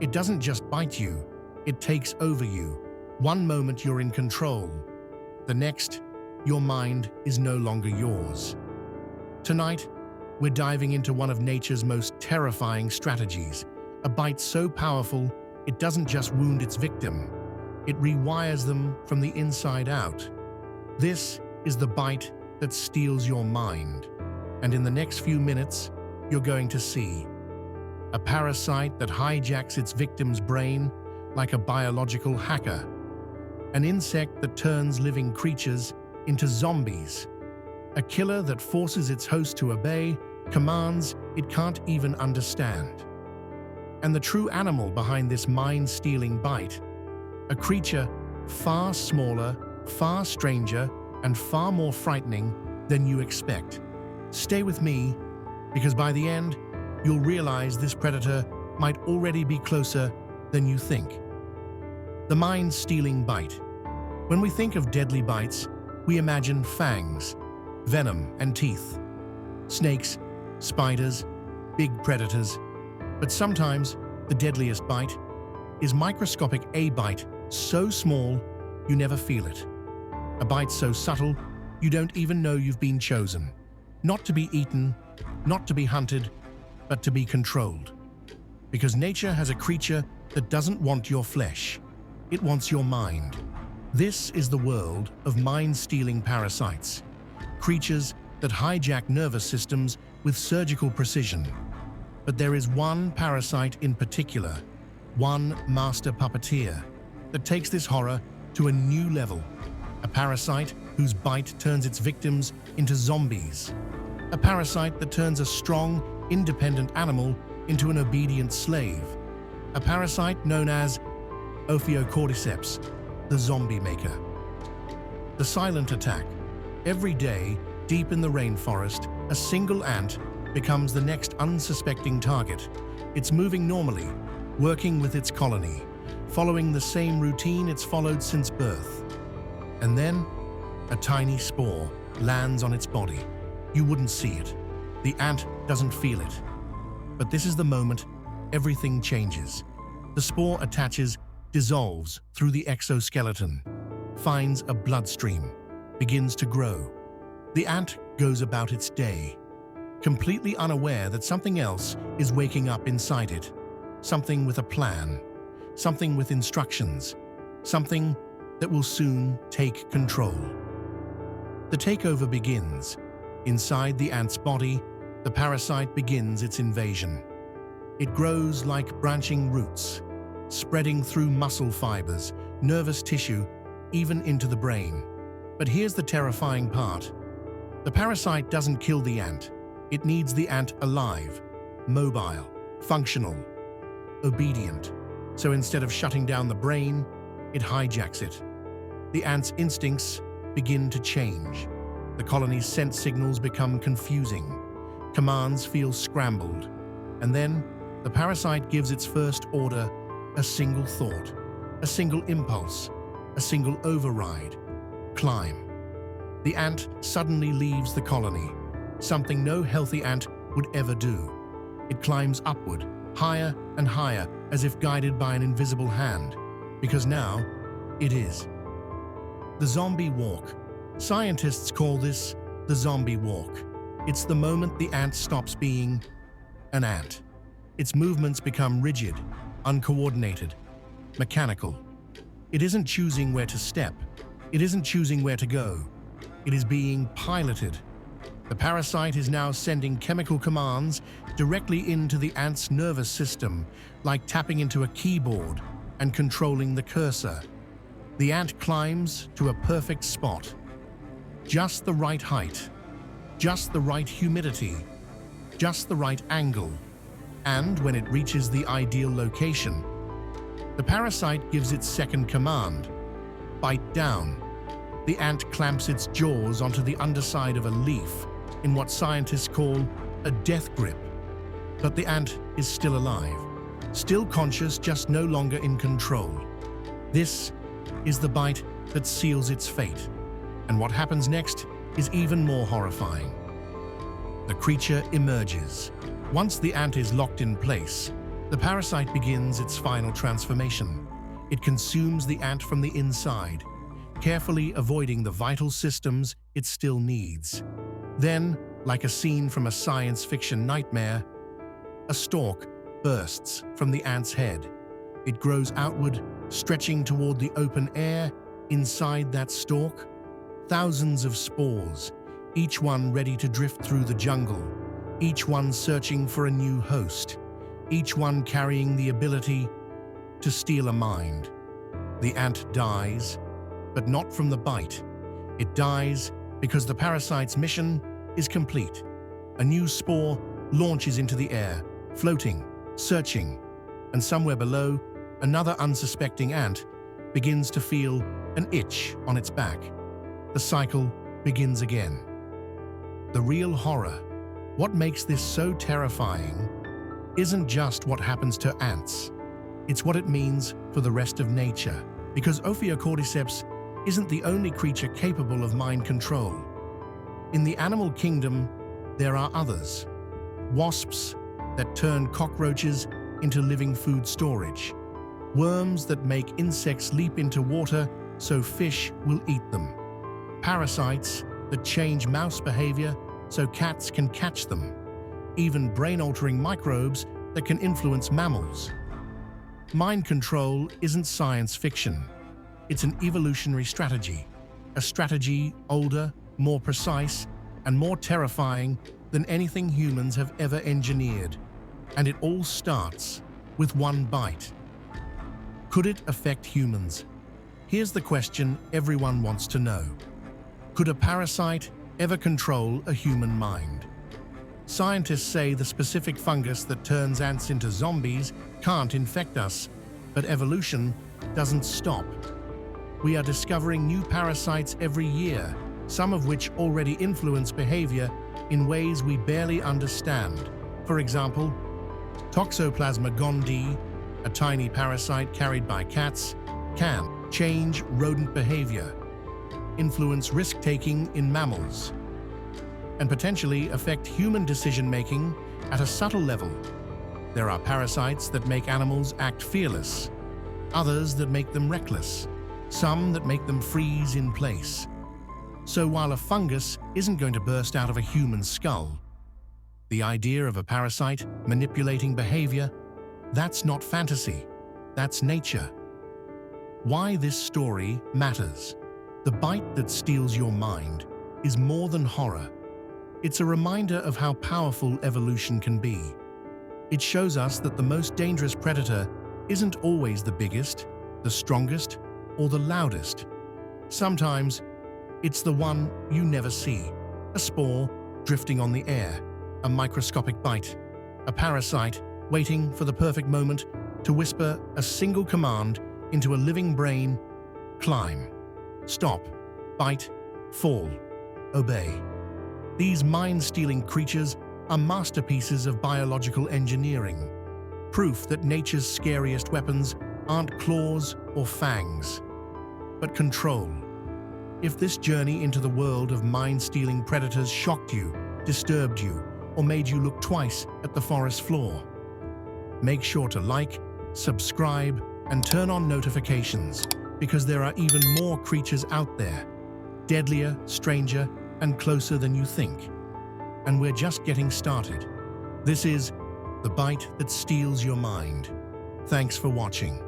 It doesn't just bite you, it takes over you. One moment you're in control, the next, your mind is no longer yours. Tonight, we're diving into one of nature's most terrifying strategies, a bite so powerful it doesn't just wound its victim, it rewires them from the inside out. This is the bite that steals your mind, and in the next few minutes, you're going to see a parasite that hijacks its victim's brain like a biological hacker, an insect that turns living creatures into zombies, a killer that forces its host to obey commands it can't even understand. And the true animal behind this mind-stealing bite, a creature far smaller, far stranger, and far more frightening than you expect. Stay with me, because by the end, you'll realize this predator might already be closer than you think. The mind-stealing bite. When we think of deadly bites, we imagine fangs, venom, and teeth. Snakes, spiders, big predators. But sometimes, the deadliest bite is microscopic a bite so small you never feel it. A bite so subtle you don't even know you've been chosen. Not to be eaten, not to be hunted, but to be controlled. Because nature has a creature that doesn't want your flesh. It wants your mind. This is the world of mind-stealing parasites. Creatures that hijack nervous systems with surgical precision. But there is one parasite in particular, one master puppeteer, that takes this horror to a new level. A parasite whose bite turns its victims into zombies. A parasite that turns a strong, independent animal into an obedient slave. A parasite known as Ophiocordyceps, the zombie maker. The silent attack. Every day, deep in the rainforest, a single ant becomes the next unsuspecting target. It's moving normally, working with its colony, following the same routine it's followed since birth. And then, a tiny spore lands on its body. You wouldn't see it. The ant doesn't feel it. But this is the moment everything changes. The spore attaches, dissolves through the exoskeleton, finds a bloodstream, begins to grow. The ant goes about its day, completely unaware that something else is waking up inside it. Something with a plan, something with instructions, something that will soon take control. The takeover begins. Inside the ant's body, the parasite begins its invasion. It grows like branching roots, spreading through muscle fibers, nervous tissue, even into the brain. But here's the terrifying part. The parasite doesn't kill the ant. It needs the ant alive, mobile, functional, obedient. So instead of shutting down the brain, it hijacks it. The ant's instincts begin to change. The colony's sense signals become confusing. Commands feel scrambled. And then, the parasite gives its first order, a single thought, a single impulse, a single override. Climb. The ant suddenly leaves the colony, something no healthy ant would ever do. It climbs upward, higher and higher, as if guided by an invisible hand, because now it is. The zombie walk. Scientists call this the zombie walk. It's the moment the ant stops being an ant. Its movements become rigid, uncoordinated, mechanical. It isn't choosing where to step. It isn't choosing where to go. It is being piloted. The parasite is now sending chemical commands directly into the ant's nervous system, like tapping into a keyboard and controlling the cursor. The ant climbs to a perfect spot. Just the right height, just the right humidity, just the right angle. And when it reaches the ideal location, the parasite gives its second command, bite down. The ant clamps its jaws onto the underside of a leaf in what scientists call a death grip. But the ant is still alive, still conscious, just no longer in control. This is the bite that seals its fate. And what happens next is even more horrifying. The creature emerges. Once the ant is locked in place, The parasite begins its final transformation. It consumes the ant from the inside, carefully avoiding the vital systems it still needs. Then, like a scene from a science fiction nightmare, a stalk bursts from the ant's head. It grows outward, stretching toward the open air. Inside that stalk, thousands of spores, each one ready to drift through the jungle, each one searching for a new host, each one carrying the ability to steal a mind. The ant dies, but not from the bite. It dies because the parasite's mission is complete. A new spore launches into the air, floating, searching, and somewhere below, another unsuspecting ant begins to feel an itch on its back. The cycle begins again. The real horror, what makes this so terrifying, isn't just what happens to ants. It's what it means for the rest of nature. Because Ophiocordyceps isn't the only creature capable of mind control. In the animal kingdom, there are others. Wasps that turn cockroaches into living food storage. Worms that make insects leap into water so fish will eat them. Parasites that change mouse behavior so cats can catch them. Even brain-altering microbes that can influence mammals. Mind control isn't science fiction. It's an evolutionary strategy. A strategy older, more precise, and more terrifying than anything humans have ever engineered. And it all starts with one bite. Could it affect humans? Here's the question everyone wants to know. Could a parasite ever control a human mind? Scientists say the specific fungus that turns ants into zombies can't infect us, but evolution doesn't stop. We are discovering new parasites every year, some of which already influence behavior in ways we barely understand. For example, Toxoplasma gondii, a tiny parasite carried by cats, can change rodent behavior, influence risk-taking in mammals, and potentially affect human decision-making at a subtle level. There are parasites that make animals act fearless, others that make them reckless, some that make them freeze in place. So while a fungus isn't going to burst out of a human skull, the idea of a parasite manipulating behavior, that's not fantasy, that's nature. Why this story matters. The bite that steals your mind is more than horror. It's a reminder of how powerful evolution can be. It shows us that the most dangerous predator isn't always the biggest, the strongest, or the loudest. Sometimes, it's the one you never see. A spore drifting on the air, a microscopic bite, a parasite waiting for the perfect moment to whisper a single command into a living brain: climb, stop, bite, fall, obey. These mind-stealing creatures are masterpieces of biological engineering, proof that nature's scariest weapons aren't claws or fangs, but control. If this journey into the world of mind-stealing predators shocked you, disturbed you, or made you look twice at the forest floor, make sure to like, subscribe, and turn on notifications, because there are even more creatures out there, deadlier, stranger, and closer than you think. And we're just getting started. This is The Bite That Steals Your Mind. Thanks for watching.